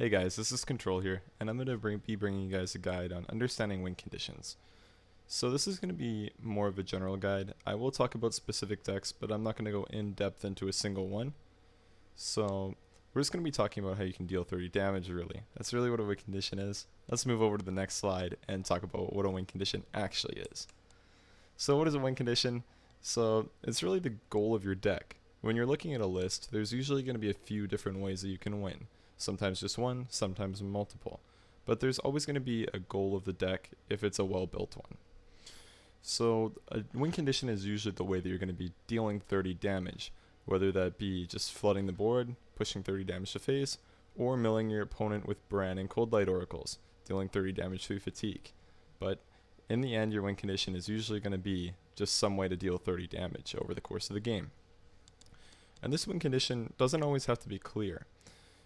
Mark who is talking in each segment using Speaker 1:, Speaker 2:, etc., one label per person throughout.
Speaker 1: Hey guys, this is Control here, and I'm going to be bringing you guys a guide on understanding win conditions. So this is going to be more of a general guide. I will talk about specific decks, but I'm not going to go in depth into a single one. So we're just going to be talking about how you can deal 30 damage really. That's really what a win condition is. Let's move over to the next slide and talk about what a win condition actually is. So what is a win condition? So it's really the goal of your deck. When you're looking at a list, there's usually going to be a few different ways that you can win. Sometimes just one, sometimes multiple. But there's always going to be a goal of the deck if it's a well-built one. So a win condition is usually the way that you're going to be dealing 30 damage, whether that be just flooding the board, pushing 30 damage to face, or milling your opponent with Bran and Cold Light Oracles, dealing 30 damage through fatigue. But in the end, your win condition is usually going to be just some way to deal 30 damage over the course of the game. And this win condition doesn't always have to be clear.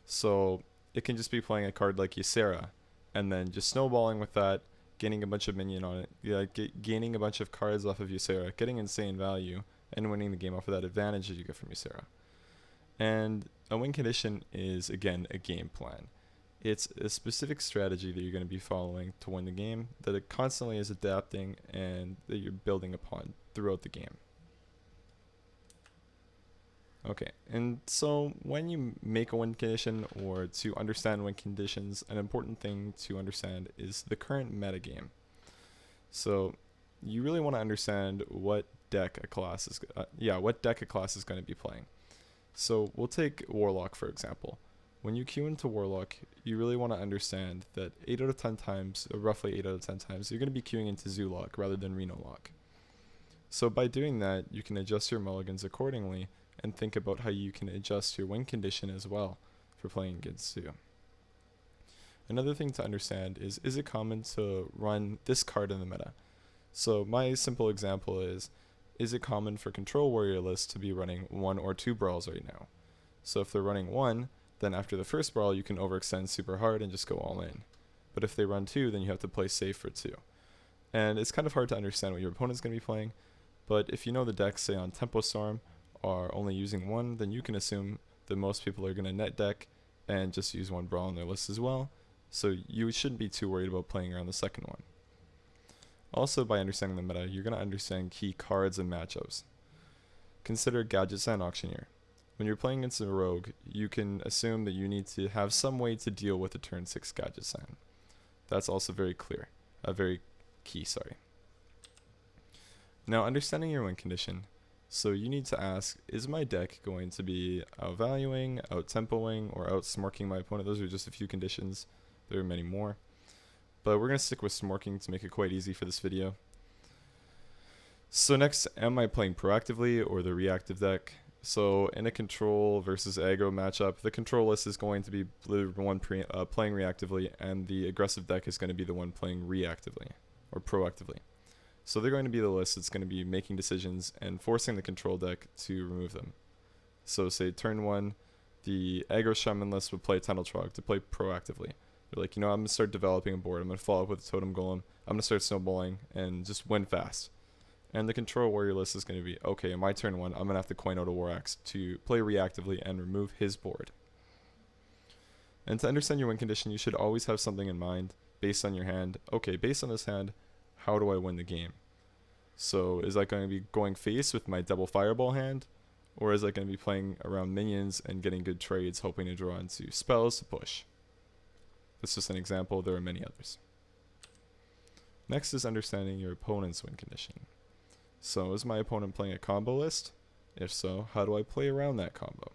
Speaker 1: So it can just be playing a card like Ysera, and then just snowballing with that, gaining a bunch of minion on it, gaining a bunch of cards off of Ysera, getting insane value, and winning the game off of that advantage that you get from Ysera. And a win condition is, again, a game plan. It's a specific strategy that you're going to be following to win the game, that it constantly is adapting and that you're building upon throughout the game. Okay, and so when you make a win condition or to understand win conditions, an important thing to understand is the current metagame. So you really want to understand what deck a class is going to be playing. So we'll take Warlock for example. When you queue into Warlock, you really want to understand that 8 out of 10 times, or roughly 8 out of 10 times, you're going to be queuing into Zoo Lock rather than Reno Lock. So by doing that, you can adjust your mulligans accordingly and think about how you can adjust your win condition as well for playing against Zoo. Another thing to understand is it common to run this card in the meta? So my simple example is it common for Control Warrior lists to be running 1 or 2 brawls right now? So if they're running 1, then after the first brawl you can overextend super hard and just go all in. But if they run 2, then you have to play safe for 2. And it's kind of hard to understand what your opponent's going to be playing, but if you know the decks, say on Tempo Storm, are only using 1, then you can assume that most people are going to net deck and just use 1 brawl on their list as well, so you shouldn't be too worried about playing around the second one. Also, by understanding the meta, you're going to understand key cards and matchups. Consider Gadgets and Auctioneer. When you're playing against a rogue, you can assume that you need to have some way to deal with a turn 6 Gadget Sign. That's also very key. Now, understanding your win condition, so you need to ask, is my deck going to be outvaluing, out-tempoing, or out-smorking my opponent? Those are just a few conditions. There are many more. But we're going to stick with smorking to make it quite easy for this video. So next, am I playing proactively or the reactive deck? So in a control versus aggro matchup, the control list is going to be the one playing reactively, and the aggressive deck is going to be the one playing reactively, or proactively. So they're going to be the list that's going to be making decisions and forcing the control deck to remove them. So say turn 1, the Aggro Shaman list would play Tunnel Trog to play proactively. They're like, I'm going to start developing a board, I'm going to follow up with a Totem Golem, I'm going to start snowballing and just win fast. And the Control Warrior list is going to be, okay, in my turn 1, I'm going to have to coin out a War Axe to play reactively and remove his board. And to understand your win condition, you should always have something in mind based on your hand. Okay, based on this hand, how do I win the game? So is that going to be going face with my double fireball hand? Or is that going to be playing around minions and getting good trades, hoping to draw into spells to push? That's just an example, there are many others. Next is understanding your opponent's win condition. So is my opponent playing a combo list? If so, how do I play around that combo?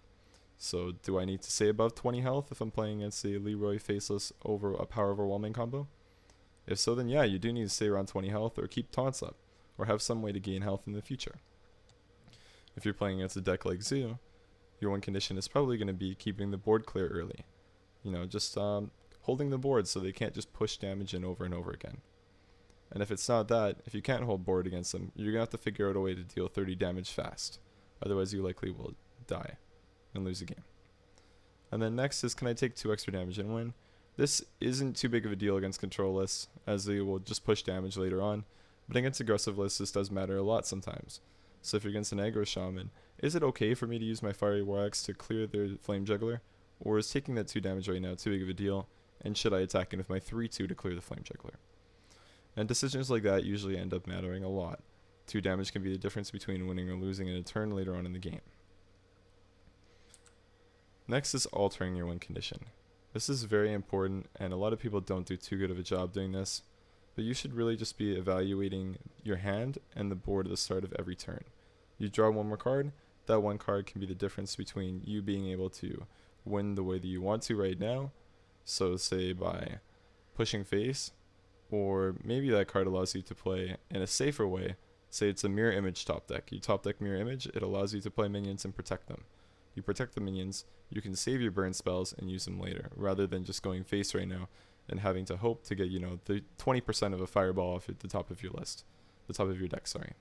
Speaker 1: So do I need to stay above 20 health if I'm playing against a Leroy Faceless over a Power Overwhelming combo? If so, then yeah, you do need to stay around 20 health or keep taunts up, or have some way to gain health in the future. If you're playing against a deck like Zoo, your win condition is probably going to be keeping the board clear early. Just holding the board so they can't just push damage in over and over again. And if it's not that, if you can't hold board against them, you're going to have to figure out a way to deal 30 damage fast. Otherwise you likely will die and lose the game. And then next is, can I take 2 extra damage and win? This isn't too big of a deal against control lists, as they will just push damage later on, but against aggressive lists this does matter a lot sometimes. So if you're against an Aggro Shaman, is it okay for me to use my Fiery War Axe to clear their Flame Juggler? Or is taking that 2 damage right now too big of a deal? And should I attack in with my 3/2 to clear the Flame Juggler? And decisions like that usually end up mattering a lot. 2 damage can be the difference between winning or losing in a turn later on in the game. Next is altering your win condition. This is very important, and a lot of people don't do too good of a job doing this, but you should really just be evaluating your hand and the board at the start of every turn. You draw one more card, that one card can be the difference between you being able to win the way that you want to right now, so say by pushing face, or maybe that card allows you to play in a safer way. Say it's a mirror image top deck. You top deck mirror image, it allows you to play minions and protect them. You protect the minions, you can save your burn spells and use them later, rather than just going face right now and having to hope to get, the 20% of a fireball off at the top of your list. The top of your deck, sorry.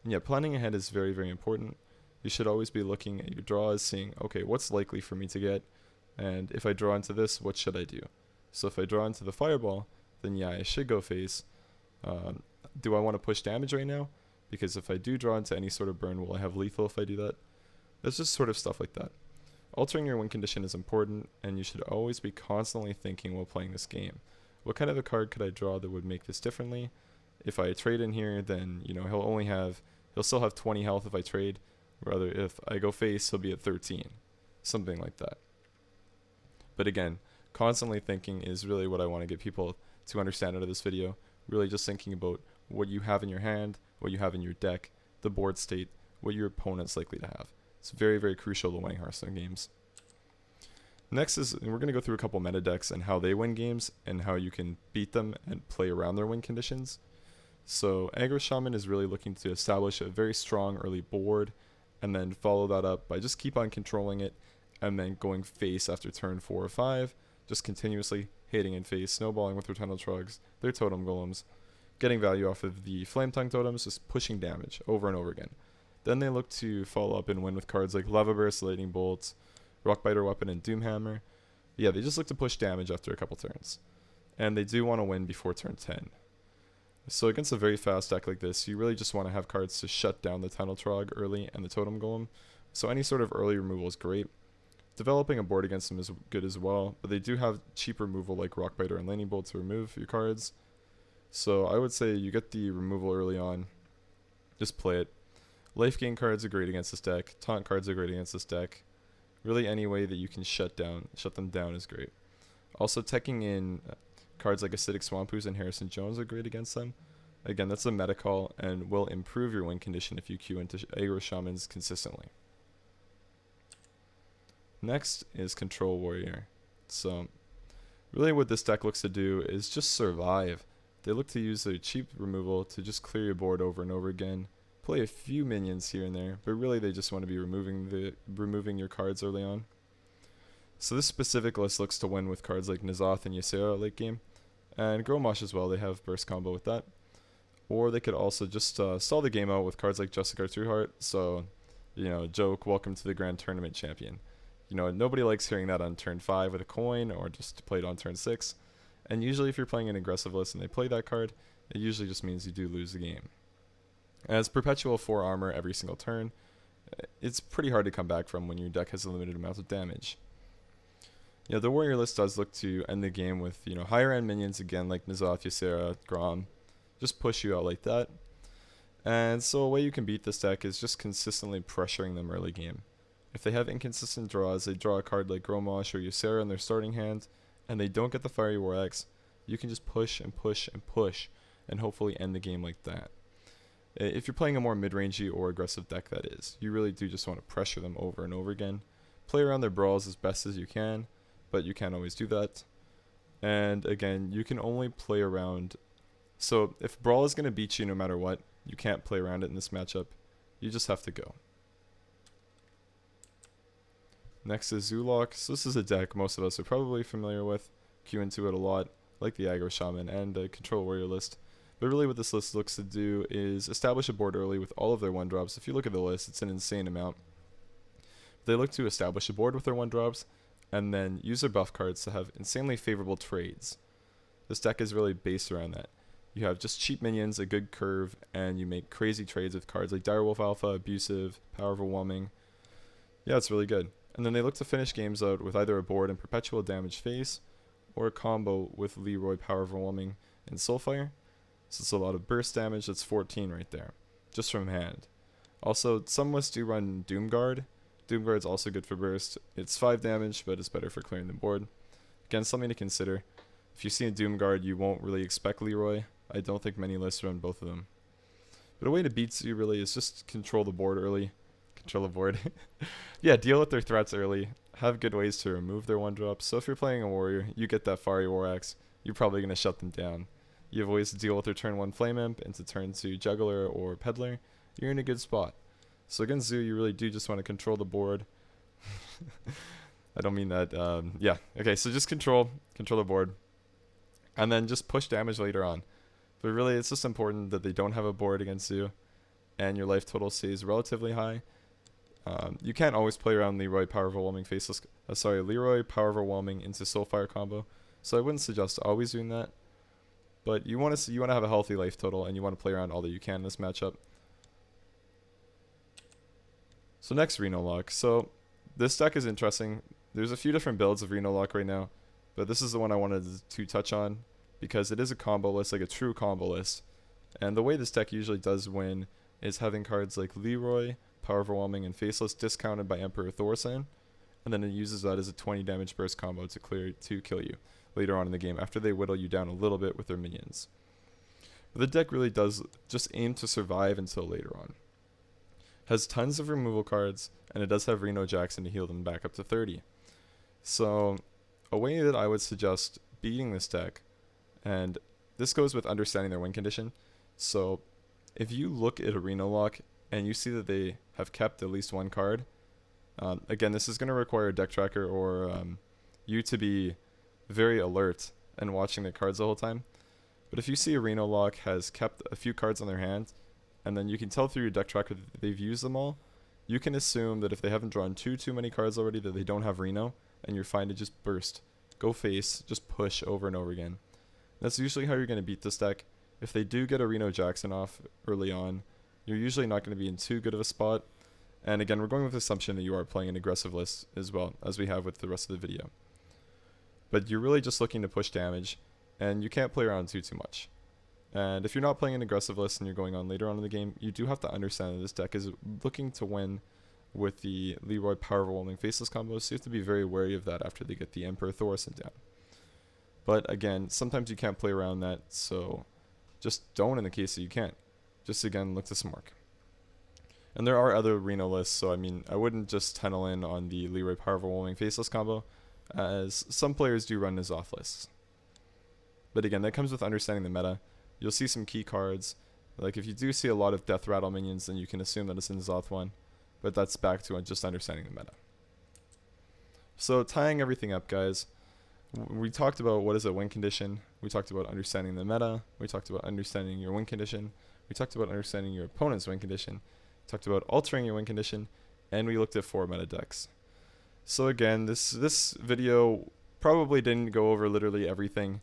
Speaker 1: And yeah, planning ahead is very, very important. You should always be looking at your draws, seeing, okay, what's likely for me to get? And if I draw into this, what should I do? So if I draw into the fireball, then yeah, I should go face. Do I want to push damage right now? Because if I do draw into any sort of burn, will I have lethal if I do that? There's just sort of stuff like that. Altering your win condition is important, and you should always be constantly thinking while playing this game. What kind of a card could I draw that would make this differently? If I trade in here, then he'll still have 20 health if I trade. Rather, if I go face, he'll be at 13. Something like that. But again, constantly thinking is really what I want to get people to understand out of this video. Really just thinking about what you have in your hand, what you have in your deck, the board state, what your opponent's likely to have. It's very, very crucial to winning Hearthstone games. Next is, we're going to go through a couple meta decks and how they win games and how you can beat them and play around their win conditions. So Aggro Shaman is really looking to establish a very strong early board and then follow that up by just keep on controlling it and then going face after turn 4 or 5, just continuously hitting in face, snowballing with their Tunnel Trogs, their Totem Golems, getting value off of the Flame Tongue Totems, just pushing damage over and over again. Then they look to follow up and win with cards like Lava Burst, Lightning Bolts, Rockbiter Weapon, and Doomhammer. Yeah, they just look to push damage after a couple turns. And they do want to win before turn 10. So against a very fast deck like this, you really just want to have cards to shut down the Tunnel Trog early and the Totem Golem. So any sort of early removal is great. Developing a board against them is good as well, but they do have cheap removal like Rockbiter and Lightning Bolt to remove your cards. So I would say you get the removal early on, just play it. Life gain cards are great against this deck. Taunt cards are great against this deck. Really any way that you can shut them down is great. Also teching in cards like Acidic Swampoos and Harrison Jones are great against them. Again, that's a meta call and will improve your win condition if you queue into Aggro Shamans consistently. Next is Control Warrior. So really what this deck looks to do is just survive. They look to use their cheap removal to just clear your board over and over again. Play a few minions here and there, but really they just want to be removing your cards early on. So this specific list looks to win with cards like N'Zoth and Ysera late game, and Grommash as well. They have burst combo with that, or they could also just stall the game out with cards like Jessica Trueheart. So, joke, welcome to the Grand Tournament champion. Nobody likes hearing that on turn 5 with a coin, or just play it on turn 6. And usually, if you're playing an aggressive list and they play that card, it usually just means you do lose the game. As perpetual 4 armor every single turn, it's pretty hard to come back from when your deck has a limited amount of damage. The warrior list does look to end the game with higher end minions again like N'Zoth, Ysera, Grom, just push you out like that. And so a way you can beat this deck is just consistently pressuring them early game. If they have inconsistent draws, they draw a card like Grommash or Ysera in their starting hand, and they don't get the Fiery War Axe, you can just push and push and push, and hopefully end the game like that. If you're playing a more mid-rangey or aggressive deck, that is, you really do just want to pressure them over and over again. Play around their brawls as best as you can, but you can't always do that. And again, you can only play around. So if brawl is going to beat you no matter what, you can't play around it in this matchup. You just have to go. Next is Lock. So this is a deck most of us are probably familiar with. Queue into it a lot, like the Aggro Shaman and the Control Warrior list. But really what this list looks to do is establish a board early with all of their 1-drops. If you look at the list, it's an insane amount. They look to establish a board with their 1-drops and then use their buff cards to have insanely favorable trades. This deck is really based around that. You have just cheap minions, a good curve, and you make crazy trades with cards like Direwolf Alpha, Abusive, Power Overwhelming. Yeah, it's really good. And then they look to finish games out with either a board and perpetual damage face, or a combo with Leroy Power Overwhelming and Soulfire. So it's a lot of burst damage. That's 14 right there, just from hand. Also, some lists do run Doomguard. Doomguard's also good for burst. It's 5 damage, but it's better for clearing the board. Again, something to consider. If you see a Doomguard, you won't really expect Leroy. I don't think many lists run both of them. But a way to beat Zoo really is just control the board early. Control the board. Yeah, deal with their threats early. Have good ways to remove their 1-drops. So if you're playing a warrior, you get that Fiery War Axe, you're probably going to shut them down. You have ways to deal with their turn 1 Flame Imp into turn 2 Juggler or Peddler. You're in a good spot. So against Zoo, you really do just want to control the board. I don't mean that. Yeah. Okay, so just control the board. And then just push damage later on. But really, it's just important that they don't have a board against you, and your life total stays relatively high. You can't always play around Leroy Power Overwhelming Leroy Power Overwhelming into Soulfire combo. So I wouldn't suggest always doing that. But you want to have a healthy life total, and you want to play around all that you can in this matchup. So next, Reno Lock. So this deck is interesting. There's a few different builds of Reno Lock right now, but this is the one I wanted to touch on because it is a combo list, like a true combo list. And the way this deck usually does win is having cards like Leroy, Power Overwhelming, and Faceless discounted by Emperor Thorsan, and then it uses that as a 20 damage burst combo to kill you later on in the game after they whittle you down a little bit with their minions. But the deck really does just aim to survive until later on. Has tons of removal cards, and it does have Reno Jackson to heal them back up to 30. So a way that I would suggest beating this deck, and this goes with understanding their win condition. So if you look at a Reno Lock and you see that they have kept at least one card, again, this is going to require a deck tracker or you to be very alert and watching the cards the whole time. But if you see a Reno Lock has kept a few cards on their hand, and then you can tell through your deck tracker that they've used them all, you can assume that if they haven't drawn too many cards already, that they don't have Reno, and you're fine to just burst. Go face, just push over and over again. That's usually how you're going to beat this deck. If they do get a Reno Jackson off early on, you're usually not going to be in too good of a spot. And again, we're going with the assumption that you are playing an aggressive list as well, as we have with the rest of the video. But you're really just looking to push damage, and you can't play around too much. And if you're not playing an aggressive list and you're going on later on in the game, you do have to understand that this deck is looking to win with the Leroy Power Overwhelming Faceless combos, so you have to be very wary of that after they get the Emperor Thorsan down. But again, sometimes you can't play around that, so just don't in the case that you can't. Just again, look to Smark. And there are other Reno lists, so I mean, I wouldn't just tunnel in on the Leroy Power Overwhelming Faceless combo, as some players do run N'Zoth lists. But again, that comes with understanding the meta. You'll see some key cards. Like if you do see a lot of Death Rattle minions, then you can assume that it's a N'Zoth one. But that's back to just understanding the meta. So tying everything up, guys, we talked about what is a win condition. We talked about understanding the meta. We talked about understanding your win condition. We talked about understanding your opponent's win condition. We talked about altering your win condition. And we looked at 4 meta decks. So again, this video probably didn't go over literally everything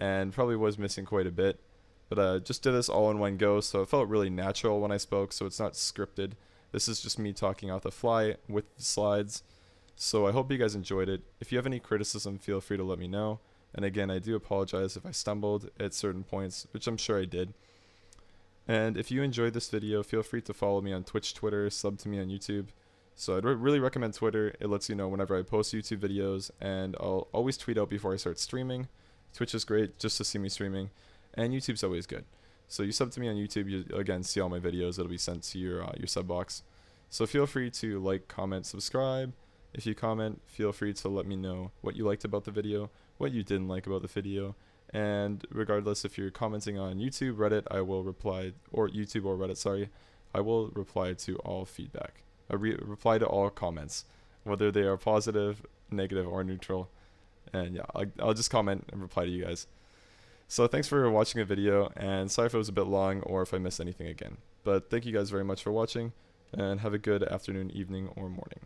Speaker 1: and probably was missing quite a bit. But just did this all in one go, so it felt really natural when I spoke, so it's not scripted. This is just me talking off the fly with the slides. So I hope you guys enjoyed it. If you have any criticism, feel free to let me know. And again, I do apologize if I stumbled at certain points, which I'm sure I did. And if you enjoyed this video, feel free to follow me on Twitch, Twitter, sub to me on YouTube. So I'd really recommend Twitter. It lets you know whenever I post YouTube videos, and I'll always tweet out before I start streaming. Twitch is great just to see me streaming, and YouTube's always good. So you sub to me on YouTube, you again see all my videos. It'll be sent to your sub box. So feel free to like, comment, subscribe. If you comment, feel free to let me know what you liked about the video, what you didn't like about the video. And regardless, if you're commenting on YouTube, Reddit, I will reply, or YouTube or Reddit, sorry, I will reply to all feedback. Reply to all comments, whether they are positive, negative, or neutral. And yeah, I'll just comment and reply to you guys. So thanks for watching the video, and sorry if it was a bit long or if I missed anything again. But thank you guys very much for watching, and have a good afternoon, evening, or morning.